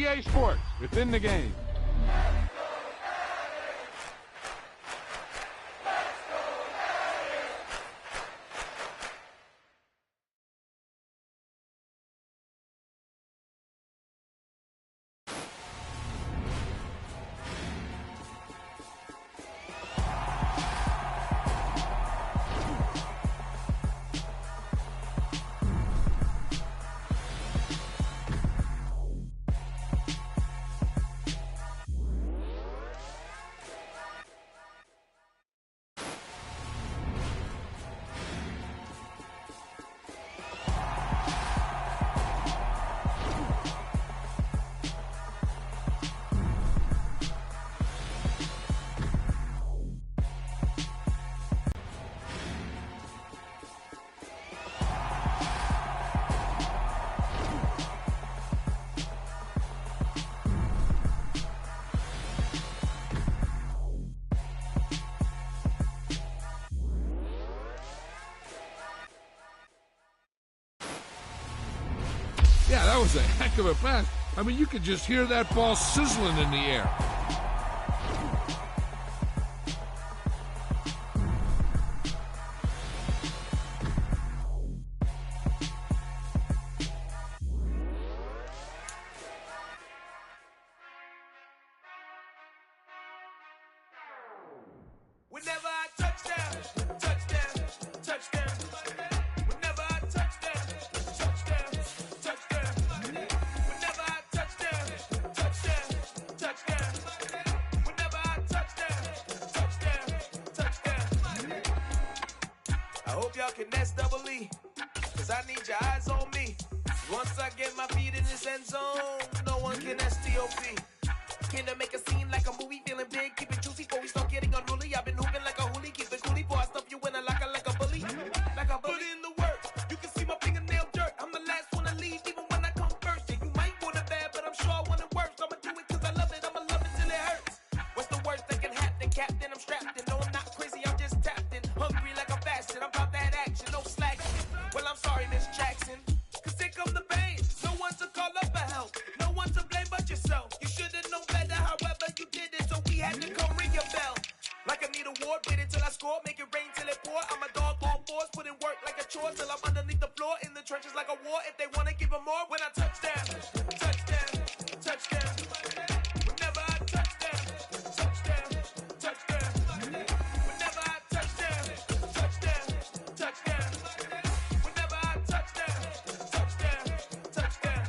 EA Sports, within the game. Yeah, that was a heck of a pass. I mean, you could just hear that ball sizzling in the air. Whenever I touchdown, touchdown, touchdown. Whenever I touchdown, touchdown, touchdown. Whenever I touchdown, touchdown, touchdown. Whenever I touchdown, touchdown, touchdown. I hope y'all can S-double-E, cause I need your eyes on me. Once I get my feet in this end zone, no one can S-T-O-P. Came to make a scene like a movie, feeling big, keep it juicy before we start getting unruly. I've been hooping like a hoolie, keep it coolie before I stuff you in a locker like a bully. Like a bully. Put in the work, you can see my fingernail dirt. I'm the last one to leave, even when I come first. Yeah, you might want it bad, but I'm sure I want it worse. I'ma do it cause I love it, I'ma love it till it hurts. What's the worst that can happen, Captain? I'm strapped in, no I'm not crazy, I'm just tapped in. Hungry like I'm fasting, I'm about that action, no slacking. Well, I'm sorry, Miss Jackson, cause here come the pain. No one to call up for help, no one to blame but yourself. You should've known better, however you did it, so we had to come ring your bell. Like I need a award, wait until I score, make it rain till it pour. I'm a dog on fours, put in work like a chore till I'm underneath the floor, in the trenches like a war. If they wanna give them more, when I touchdown, touchdown, touchdown. Whenever I touchdown, touchdown, touchdown. Whenever I touchdown, touchdown, touchdown. Whenever I touchdown, touchdown, touchdown.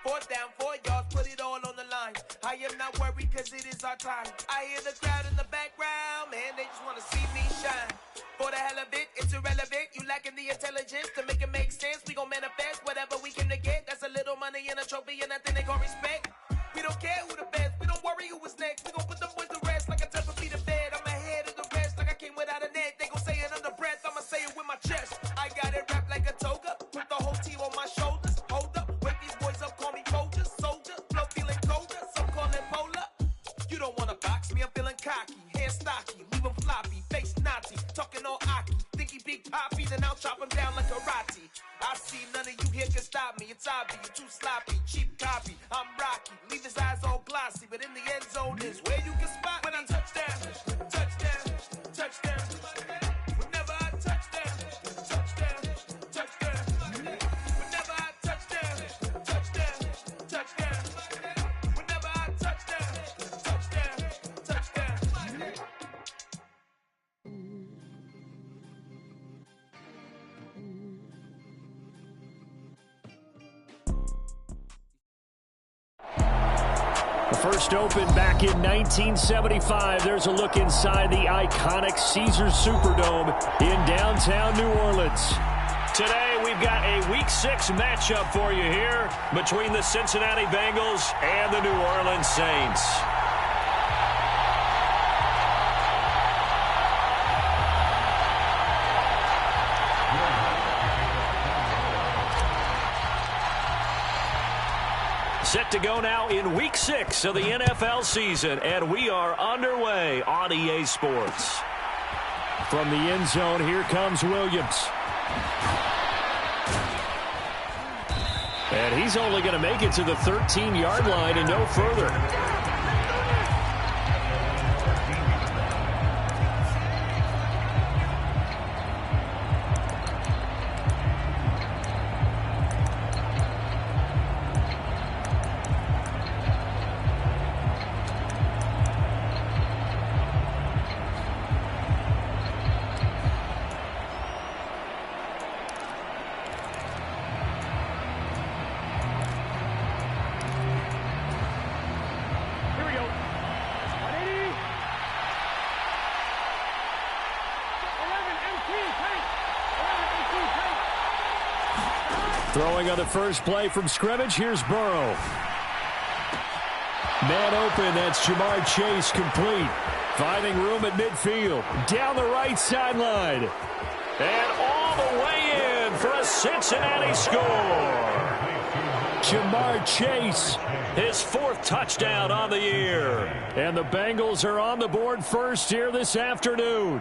Fourth down, 4 yards, put it all on the line. I am not worried cause it is our time. I hear the crowd in the background, man, they just wanna see me shine. For the hell of it, it's irrelevant. You lacking the intelligence to make it make sense. We gon' manifest whatever we came to get. That's a little money and a trophy and nothing they gon' respect. We don't care who the best, we don't worry who was next. We gon' put them boys to rest like a type of feet of bed. I'm ahead of the rest like I came without a net. They gon' say it under breath, I'ma say it with my chest. I got it wrapped like a toga, put the whole team on my shoulders. Hold up, wake these boys up, call me Folger, soldier. Flow feeling colder, some call it polar. You don't wanna box me, I'm feeling cocky. Hair stocky, leave him floppy, face naughty. Talking all aki, think he big poppy, then I'll chop him down like karate. I see none of you here can stop me. It's obvious, you too sloppy, cheap copy. I'm Rocky, leave his eyes all glossy, but in the end zone is where you can spot when I touchdown, touchdown, touchdown. Whenever I touchdown, touchdown, touchdown. Whenever I touchdown, touchdown, touchdown. Whenever I touchdown, touchdown, touchdown. The first opened back in 1975. There's a look inside the iconic Caesars Superdome in downtown New Orleans. Today, we've got a Week 6 matchup for you here between the Cincinnati Bengals and the New Orleans Saints. Set to go now in Week 6 of the NFL season, and we are underway on EA Sports. From the end zone, here comes Williams. And he's only going to make it to the 13-yard line and no further. Throwing on the first play from scrimmage, here's Burrow. Man open, that's Jamar Chase complete. Finding room at midfield. Down the right sideline. And all the way in for a Cincinnati score. Jamar Chase, his 4th touchdown on the year. And the Bengals are on the board first here this afternoon.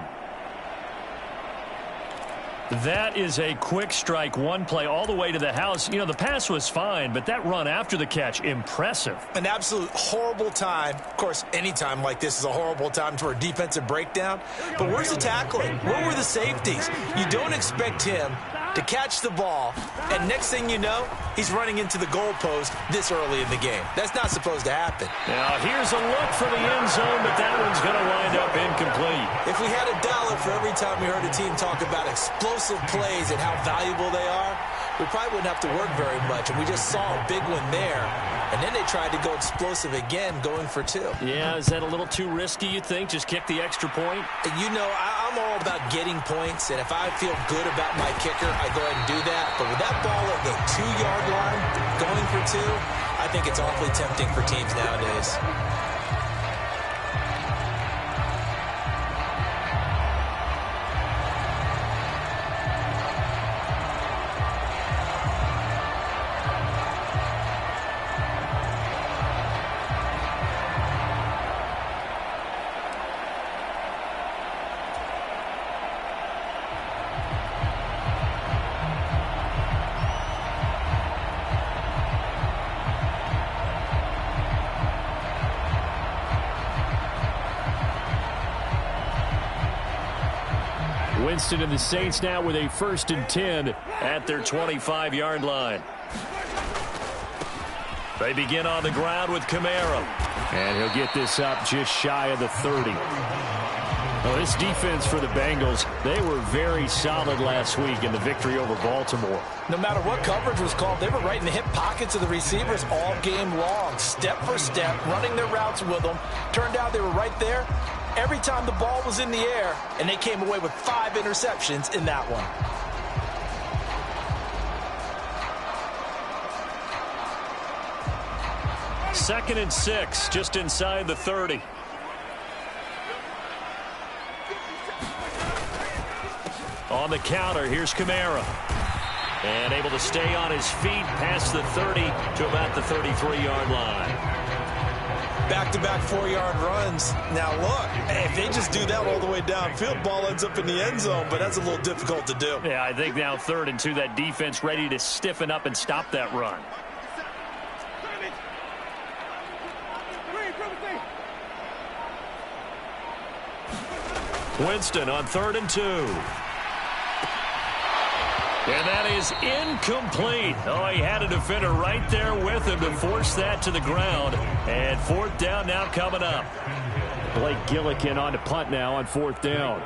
That is a quick strike, one play all the way to the house. You know, the pass was fine, but that run after the catch, impressive. An absolute horrible time. Of course, any time like this is a horrible time for a defensive breakdown. But where's the tackling? Where were the safeties? You don't expect him to catch the ball, and next thing you know, he's running into the goalpost this early in the game. That's not supposed to happen. Now, here's a look for the end zone, but that one's going to wind up incomplete. If we had $1 for every time we heard a team talk about explosive plays and how valuable they are, we probably wouldn't have to work very much, and we just saw a big one there. And then they tried to go explosive again, going for 2. Yeah, is that a little too risky, you think? Just kick the extra point? And you know, I'm all about getting points, and if I feel good about my kicker, I go ahead and do that. But with that ball at the 2-yard line, going for 2, I think it's awfully tempting for teams nowadays. Winston and the Saints now with a 1st and 10 at their 25-yard line. They begin on the ground with Kamara. And he'll get this up just shy of the 30. Well, this defense for the Bengals, they were very solid last week in the victory over Baltimore. No matter what coverage was called, they were right in the hip pockets of the receivers all game long, step for step, running their routes with them. Turned out they were right there every time the ball was in the air, and they came away with 5 interceptions in that one. Second and 6, just inside the 30. On the counter, here's Kamara. And able to stay on his feet past the 30 to about the 33-yard line. Back-to-back 4-yard runs. Now, look, if they just do that all the way downfield, ball ends up in the end zone, but that's a little difficult to do. Yeah, I think now 3rd and 2, that defense ready to stiffen up and stop that run. Winston on 3rd and 2. And that is incomplete. Oh, he had a defender right there with him to force that to the ground. And 4th down now coming up. Blake Gillikin on to punt now on 4th down.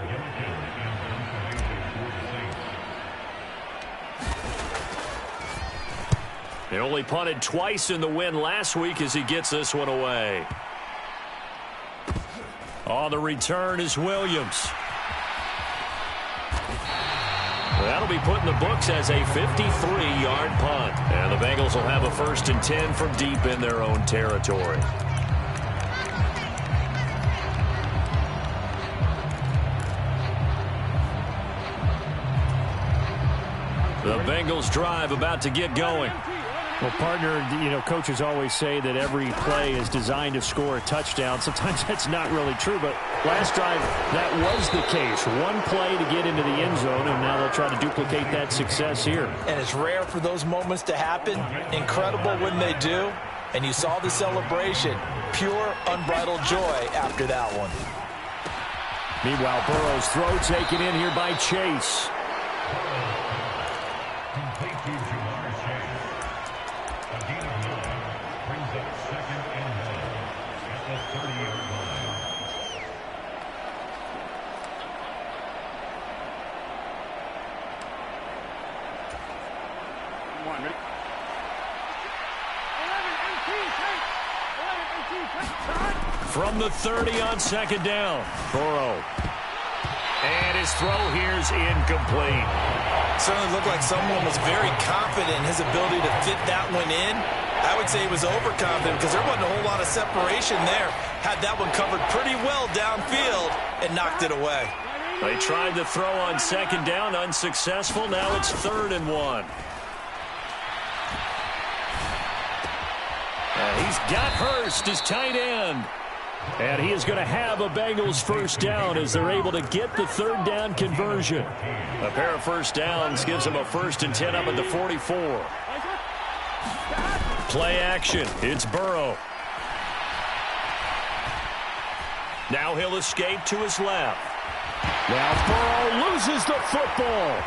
He only punted twice in the win last week as he gets this one away. On the return is Williams. That'll be put in the books as a 53-yard punt. And the Bengals will have a 1st and 10 from deep in their own territory. The Bengals drive about to get going. Well, partner, coaches always say that every play is designed to score a touchdown. Sometimes that's not really true, but last drive, that was the case. One play to get into the end zone, and now they'll try to duplicate that success here. And it's rare for those moments to happen. Incredible when they do. And you saw the celebration. Pure, unbridled joy after that one. Meanwhile, Burrow's throw taken in here by Chase. From the 30 on second down, Burrow. And his throw here's incomplete. Certainly looked like someone was very confident in his ability to fit that one in. I would say he was overconfident because there wasn't a whole lot of separation there. Had that one covered pretty well downfield and knocked it away. They tried the throw on second down, unsuccessful. Now it's 3rd and 1. He's got Hurst as tight end. And he is going to have a Bengals first down as they're able to get the 3rd down conversion. A pair of first downs gives them a 1st and 10 up at the 44. Play action. It's Burrow. Now he'll escape to his left. Now Burrow loses the football.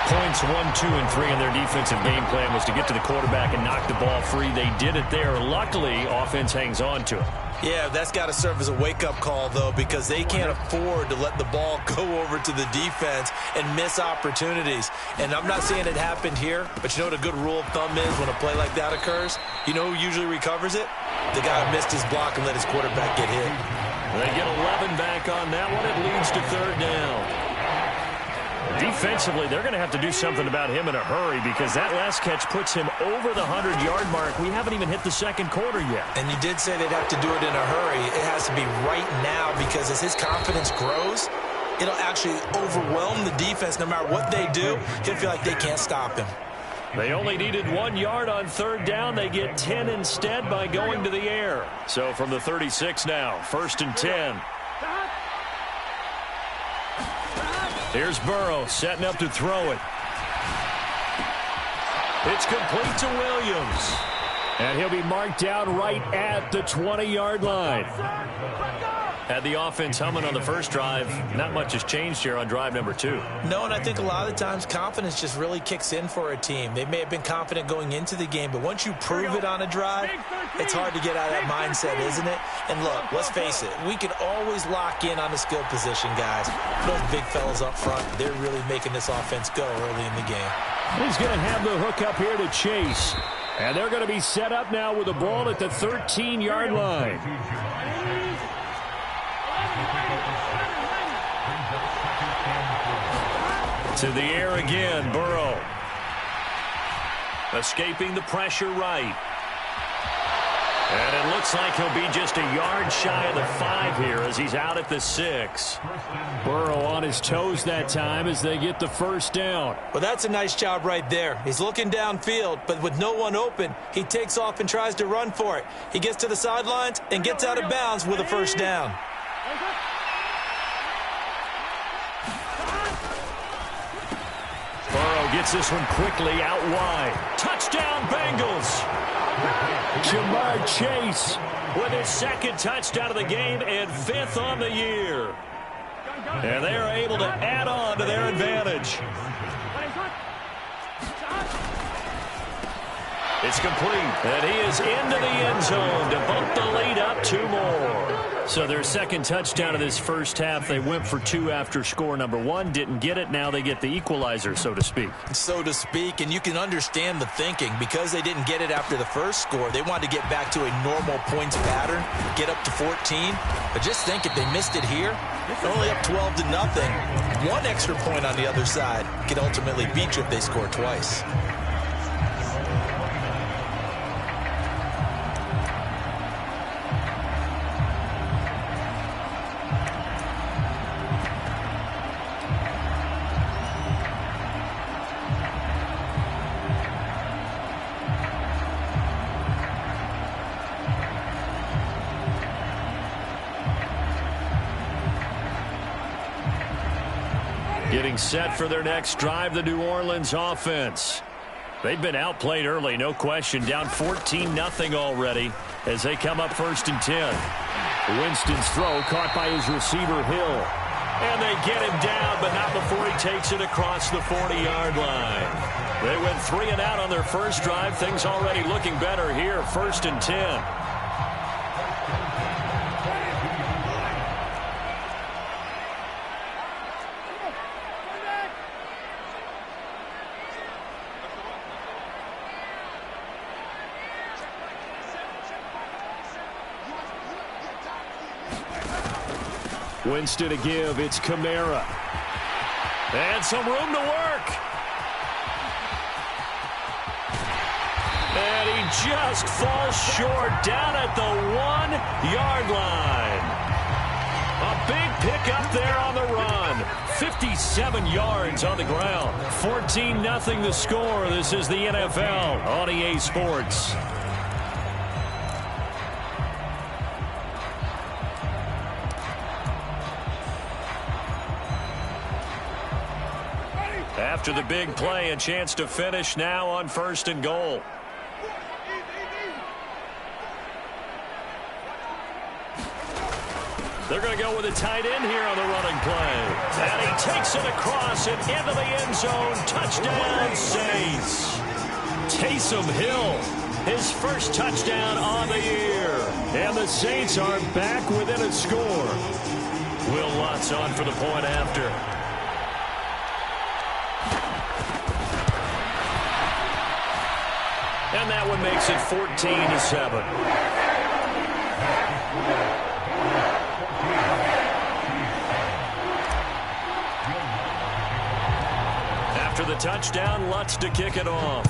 Points 1, 2, and 3 in their defensive game plan was to get to the quarterback and knock the ball free. They did it there. Luckily, offense hangs on to it. Yeah, that's got to serve as a wake-up call, though, because they can't afford to let the ball go over to the defense and miss opportunities. And I'm not saying it happened here, but you know what a good rule of thumb is when a play like that occurs? You know who usually recovers it? The guy who missed his block and let his quarterback get hit. They get 11 back on that one. It leads to 3rd down. Defensively, they're going to have to do something about him in a hurry because that last catch puts him over the 100-yard mark. We haven't even hit the second quarter yet. And you did say they'd have to do it in a hurry. It has to be right now because as his confidence grows, it'll actually overwhelm the defense. No matter what they do, he'll feel like they can't stop him. They only needed 1 yard on 3rd down. They get 10 instead by going to the air. So from the 36 now, 1st and 10. Here's Burrow setting up to throw it. It's complete to Williams. And he'll be marked down right at the 20-yard line. Had the offense humming on the first drive. Not much has changed here on drive number 2. No, and I think a lot of the times confidence just really kicks in for a team. They may have been confident going into the game, but once you prove it on a drive, it's hard to get out of that mindset, isn't it? And look, let's face it, we can always lock in on the skill position, guys. Those big fellas up front, they're really making this offense go early in the game. He's going to have the hook up here to Chase. And they're going to be set up now with the ball at the 13-yard line. To the air again, Burrow. Escaping the pressure right. And it looks like he'll be just a yard shy of the 5 here as he's out at the 6. Burrow on his toes that time as they get the first down. Well, that's a nice job right there. He's looking downfield, but with no one open, he takes off and tries to run for it. He gets to the sidelines and gets out of bounds with a first down. Burrow gets this one quickly out wide. Touchdown, Bengals! Jamar Chase with his 2nd touchdown of the game and 5th on the year. And they are able to add on to their advantage. It's complete, and he is into the end zone to bump the lead up 2 more. So their 2nd touchdown of this first half, they went for 2 after score number 1, didn't get it. Now they get the equalizer, so to speak. So to speak, and you can understand the thinking. Because they didn't get it after the first score, they wanted to get back to a normal points pattern, get up to 14. But just think if they missed it here, they're only up 12-0. 1 extra point on the other side could ultimately beat you if they score twice. Getting set for their next drive, the New Orleans offense. They've been outplayed early, no question. Down 14-0 already as they come up 1st and 10. Winston's throw caught by his receiver, Hill. And they get him down, but not before he takes it across the 40-yard line. They went 3 and out on their first drive. Things already looking better here, 1st and 10. Winston to give. It's Kamara. And some room to work. And he just falls short down at the 1-yard line. A big pickup there on the run. 57 yards on the ground. 14-0 the score. This is the NFL on EA Sports. After the big play, a chance to finish now on 1st and goal. They're going to go with a tight end here on the running play. And he takes it across and into the end zone. Touchdown, Saints. Taysom Hill, his first touchdown on the year. And the Saints are back within a score. Will Lutz on for the point after. And that one makes it 14-7. After the touchdown, Lutz to kick it off.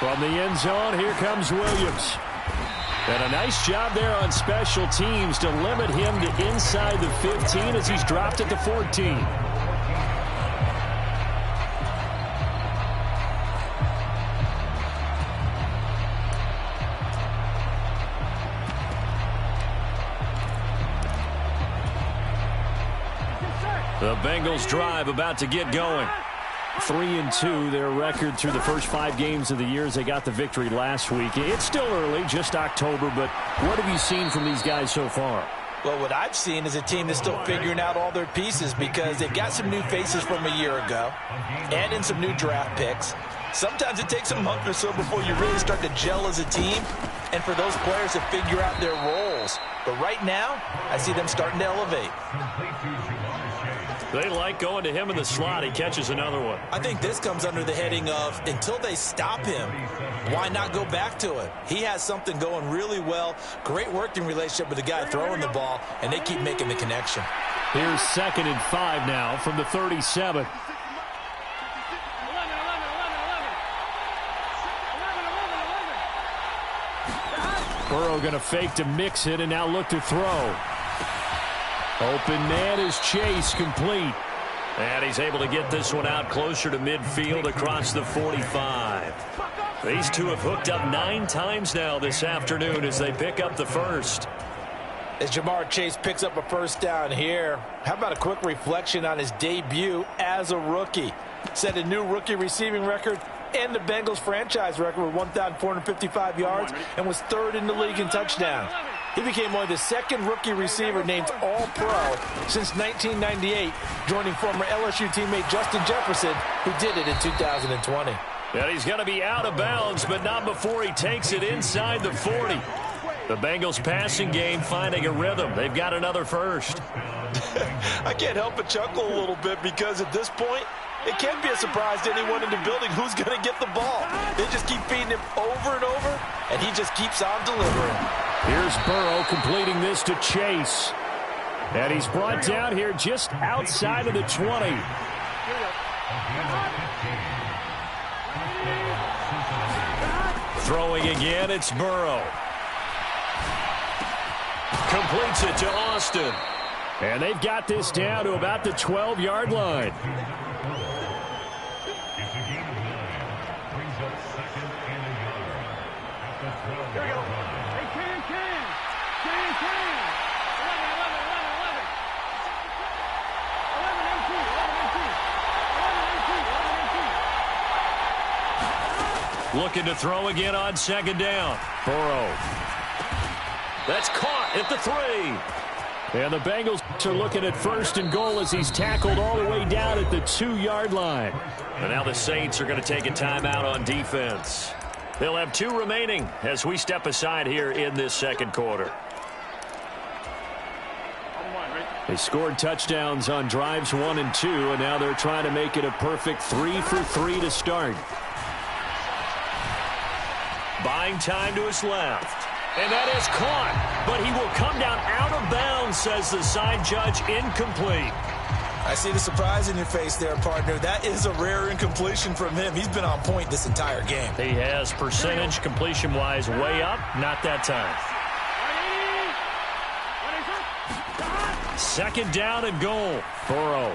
From the end zone, here comes Williams. And a nice job there on special teams to limit him to inside the 15 as he's dropped at the 14. The Bengals drive about to get going. 3-2, their record through the first 5 games of the year as they got the victory last week. It's still early, just October, but what have you seen from these guys so far? Well, what I've seen is a team that's still figuring out all their pieces because they've got some new faces from a year ago, add in some new draft picks. Sometimes it takes a month or so before you really start to gel as a team and for those players to figure out their roles. But right now, I see them starting to elevate. They like going to him in the slot. He catches another one. I think this comes under the heading of until they stop him, why not go back to it? He has something going really well. Great working relationship with the guy throwing the ball, and they keep making the connection. Here's 2nd and 5 now from the 37. Burrow going to fake to mix it and now look to throw. Open man is Chase, complete. And he's able to get this one out closer to midfield across the 45. These two have hooked up 9 times now this afternoon as they pick up the first. As Jamar Chase picks up a first down here, how about a quick reflection on his debut as a rookie? Set a new rookie receiving record and the Bengals franchise record with 1,455 yards and was 3rd in the league in touchdowns. He became only the 2nd rookie receiver named All-Pro since 1998, joining former LSU teammate Justin Jefferson, who did it in 2020. And he's going to be out of bounds, but not before he takes it inside the 40. The Bengals passing game finding a rhythm. They've got another first. I can't help but chuckle a little bit because at this point, it can't be a surprise to anyone in the building who's going to get the ball. They just keep feeding him over and over, and he just keeps on delivering. Here's Burrow completing this to Chase. And he's brought down here just outside of the 20. Throwing again, it's Burrow. Completes it to Austin. And they've got this down to about the 12-yard line. Looking to throw again on second down. Burrow. That's caught at the 3. And the Bengals are looking at first and goal as he's tackled all the way down at the 2-yard line. And now the Saints are going to take a timeout on defense. They'll have 2 remaining as we step aside here in this second quarter. They scored touchdowns on drives 1 and 2, and now they're trying to make it a perfect 3 for 3 to start. Buying time to his left. And that is caught, but he will come down out of bounds, says the side judge. Incomplete. I see the surprise in your face there, partner. That is a rare incompletion from him. He's been on point this entire game. He has percentage completion-wise way up. Not that time. Second down and goal. Burrow.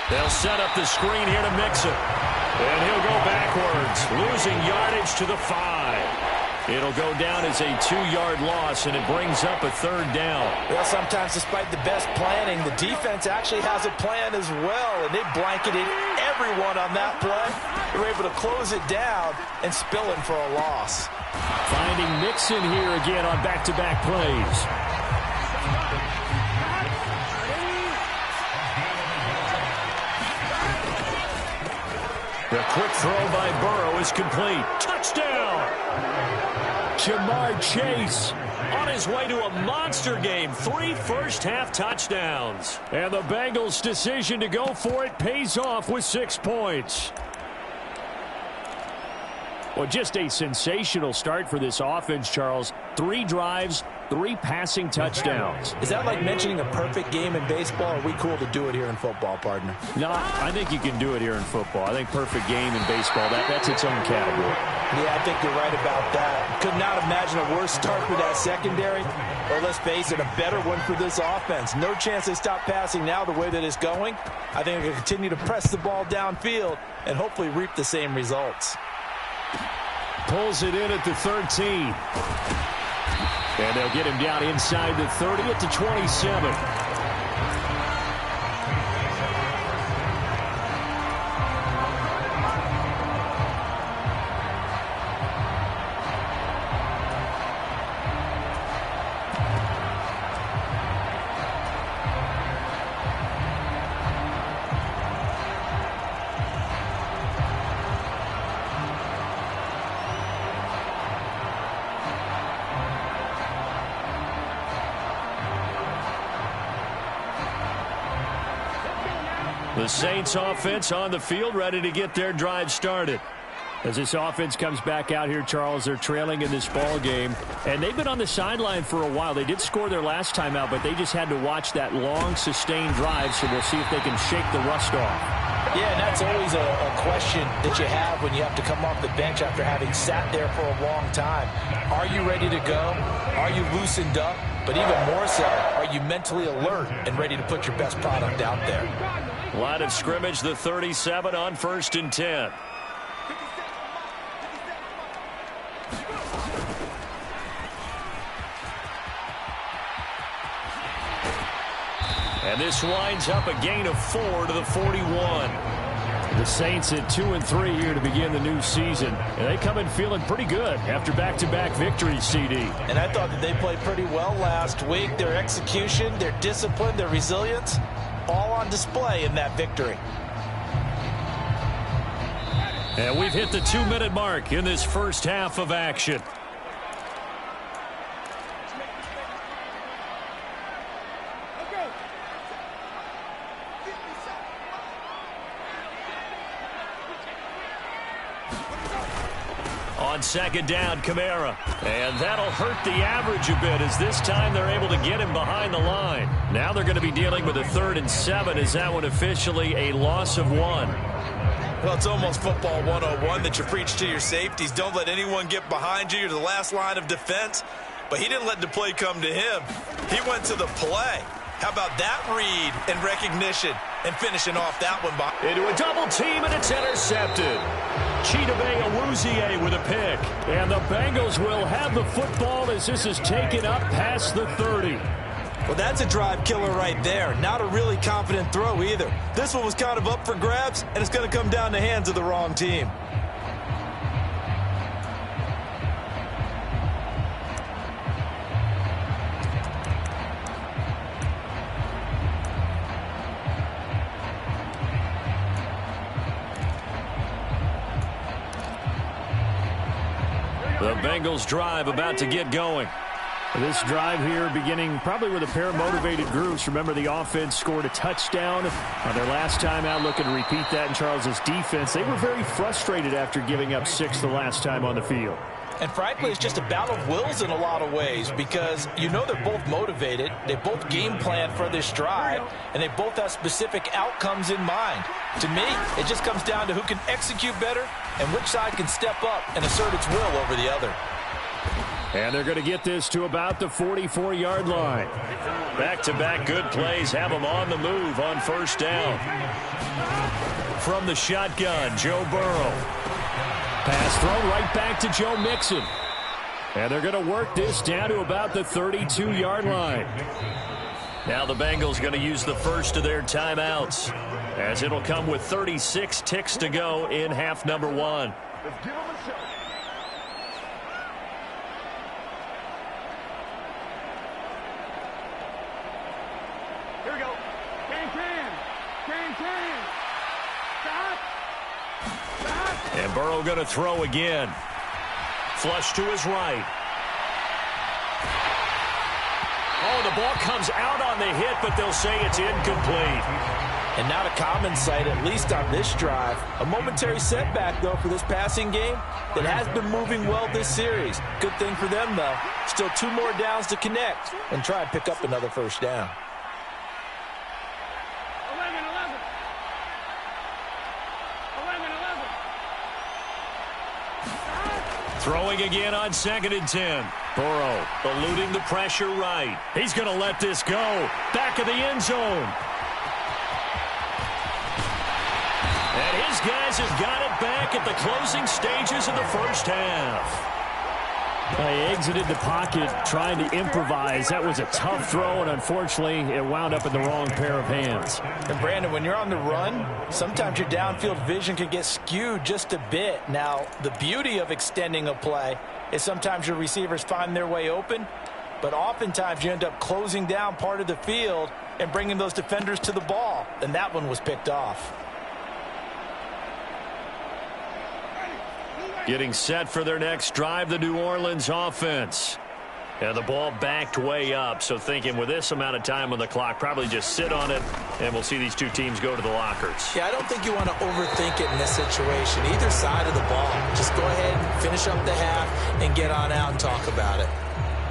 They'll set up the screen here to mix it. And he'll go backwards, losing yardage to the 5. It'll go down as a 2-yard loss, and it brings up a third down. Well, sometimes despite the best planning, the defense actually has a plan as well, and they blanketed everyone on that play. They were able to close it down and spill in for a loss. Finding Mixon here again on back-to-back plays. The quick throw by Burrow is complete. Touchdown! Jamar Chase on his way to a monster game. 3 first-half touchdowns. And the Bengals' decision to go for it pays off with 6 points. Well, just a sensational start for this offense, Charles. 3 drives, 3 passing touchdowns. Is that like mentioning a perfect game in baseball? Or are we cool to do it here in football, partner? No, I think you can do it here in football. I think perfect game in baseball, that's its own category. Yeah, I think you're right about that. Could not imagine a worse start for that secondary. Or let's face it, a better one for this offense. No chance they stop passing now the way that it's going. I think they're going to continue to press the ball downfield and hopefully reap the same results. Pulls it in at the 13. And they'll get him down inside the 30 at the 27. The Saints offense on the field, ready to get their drive started. As this offense comes back out here, Charles, they're trailing in this ball game, and they've been on the sideline for a while. They did score their last time out, but they just had to watch that long, sustained drive, so we'll see if they can shake the rust off. Yeah, and that's always a question that you have when you have to come off the bench after having sat there for a long time. Are you ready to go? Are you loosened up? But even more so, are you mentally alert and ready to put your best product out there? Line of scrimmage, the 37 on 1st and 10. And this winds up a gain of 4 to the 41. The Saints at 2-3 here to begin the new season. And they come in feeling pretty good after back-to-back victories, CD. And I thought that they played pretty well last week. Their execution, their discipline, their resilience, all on display in that victory. And we've hit the 2-minute mark in this first half of action. On second down, Kamara. And that'll hurt the average a bit as this time they're able to get him behind the line. Now they're going to be dealing with a 3rd and 7. Is that one officially a loss of 1? Well, it's almost football 101 that you preach to your safeties. Don't let anyone get behind you. You're the last line of defense. But he didn't let the play come to him. He went to the play. How about that read and recognition? and finishing off that one by... Into a double team, and it's intercepted. Chidobe Awuzie with a pick. And the Bengals will have the football as this is taken up past the 30. Well, that's a drive killer right there. Not a really confident throw either. This one was kind of up for grabs, and it's going to come down the hands of the wrong team. The Bengals drive about to get going. This drive here beginning probably with a pair of motivated groups. Remember, the offense scored a touchdown on their last time out, looking to repeat that in Charles's defense. They were very frustrated after giving up 6 the last time on the field. And frankly, it's just a battle of wills in a lot of ways because you know they're both motivated, they both game plan for this drive, and they both have specific outcomes in mind. To me, it just comes down to who can execute better and which side can step up and assert its will over the other. And they're going to get this to about the 44-yard line. Back-to-back good plays have them on the move on first down. From the shotgun, Joe Burrow. Pass thrown right back to Joe Mixon. And they're going to work this down to about the 32-yard line. Now the Bengals going to use the first of their timeouts, as it'll come with 36 ticks to go in half number 1. Let's give them a shot. Here we go. Can. Stop. And Burrow going to throw again. Flush to his right. Oh, the ball comes out on the hit, but they'll say it's incomplete. And not a common sight, at least on this drive. A momentary setback, though, for this passing game that has been moving well this series. Good thing for them, though. Still 2 more downs to connect and try and pick up another first down. 11. Throwing again on 2nd and 10. Burrow eluding the pressure right. He's going to let this go. Back of the end zone. And his guys have got it back at the closing stages of the first half. They exited the pocket trying to improvise. That was a tough throw, and unfortunately, it wound up in the wrong pair of hands. And, Brandon, when you're on the run, sometimes your downfield vision can get skewed just a bit. Now, the beauty of extending a play is sometimes your receivers find their way open, but oftentimes you end up closing down part of the field and bringing those defenders to the ball, and that one was picked off. Getting set for their next drive, the New Orleans offense. And the ball backed way up, so thinking with this amount of time on the clock, probably just sit on it, and we'll see these two teams go to the lockers. Yeah, I don't think you want to overthink it in this situation. Either side of the ball. Just go ahead and finish up the half and get on out and talk about it.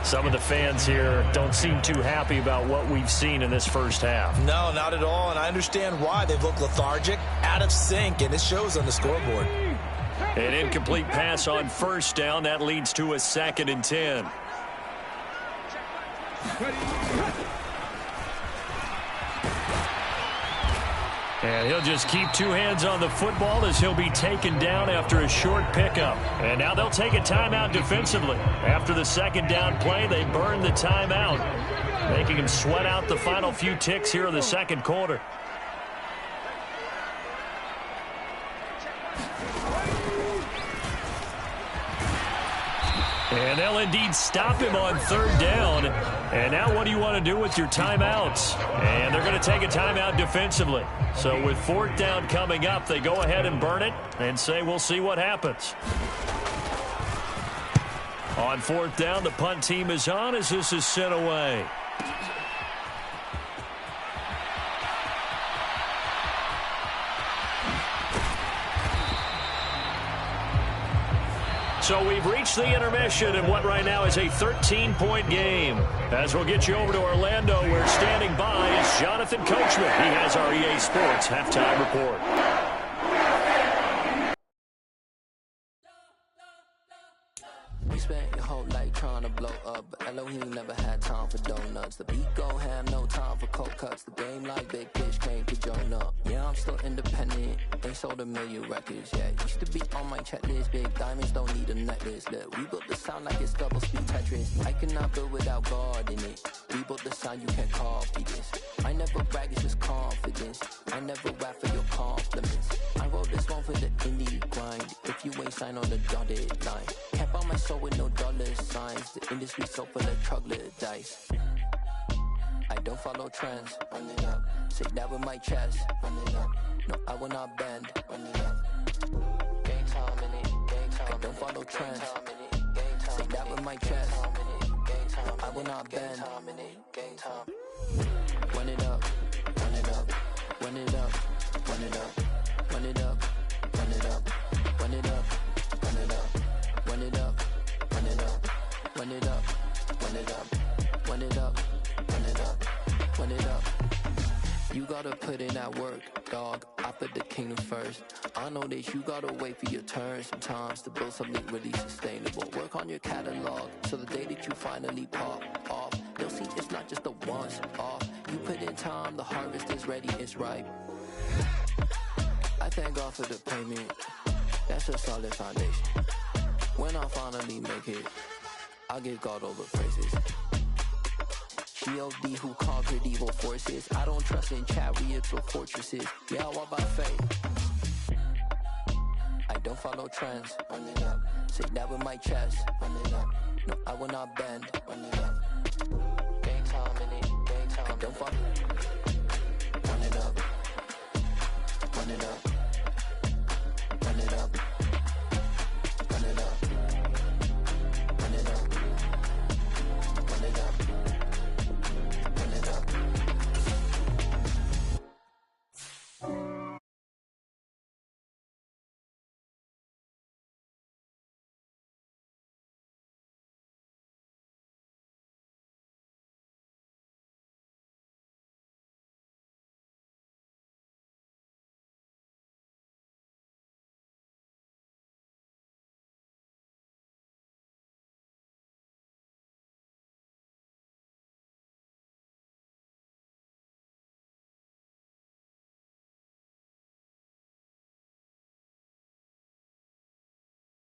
Some of the fans here don't seem too happy about what we've seen in this first half. No, not at all, and I understand why. They've looked lethargic, out of sync, and it shows on the scoreboard. An incomplete pass on first down. That leads to a 2nd and 10. And he'll just keep 2 hands on the football as he'll be taken down after a short pickup. And now they'll take a timeout defensively. After the 2nd down play, they burn the timeout, making him sweat out the final few ticks here in the 2nd quarter. And they'll indeed stop him on 3rd down. And now what do you want to do with your timeouts? And they're going to take a timeout defensively. So with 4th down coming up, they go ahead and burn it and say we'll see what happens. On 4th down, the punt team is on as this is sent away. So we've reached the intermission in what right now is a 13-point game. As we'll get you over to Orlando, where standing by is Jonathan Coachman. He has our EA Sports halftime report. You spent your whole life like trying to blow up, but Elohim never had time for donuts. The beat go ham, no time for cold cuts. The game like big fish came to join up. Yeah, I'm still independent, ain't sold a million records yet. Used to be on my checklist, big diamonds don't need a necklace. Look, we built the sound like it's double speed Tetris. I cannot build without God in it. We built the sound, you can't copy this. I never brag, it's just confidence. I never rap for your compliments. I wrote this one for the indie grind. If you ain't signed on the dotted line, can't buy my soul with no dollar signs. The industry so full of troglodytes. I don't follow trends. Run it up. Say that with my chest. Run it up. No, I will not bend. Run it up. Game time in it. Game time. I don't follow trends. Say that with my chest. No, I will not bend. Game time. Run it up. Run it up. Run it up. Run it up. Run it up. Run it up. Run it up. Run it up. Run it up. Run it up. Run it up. Run it up. Run it up. Run it up. Run it up. You gotta put in that work, dog. I put the kingdom first. I know that you gotta wait for your turn sometimes to build something really sustainable. Work on your catalog, so the day that you finally pop off, you'll see it's not just a once off. You put in time, the harvest is ready, it's ripe. I thank God for the payment. That's a solid foundation. When I finally make it, I'll give God all the praises. G.O.D. who conquered evil forces. I don't trust in chariots or fortresses. Yeah, I walk by faith. I don't follow trends. Run it up. Say that with my chest. Run it up. No, I will not bend. Run it up. Game time in it. Game time. I don't follow. Run it up. Run it up.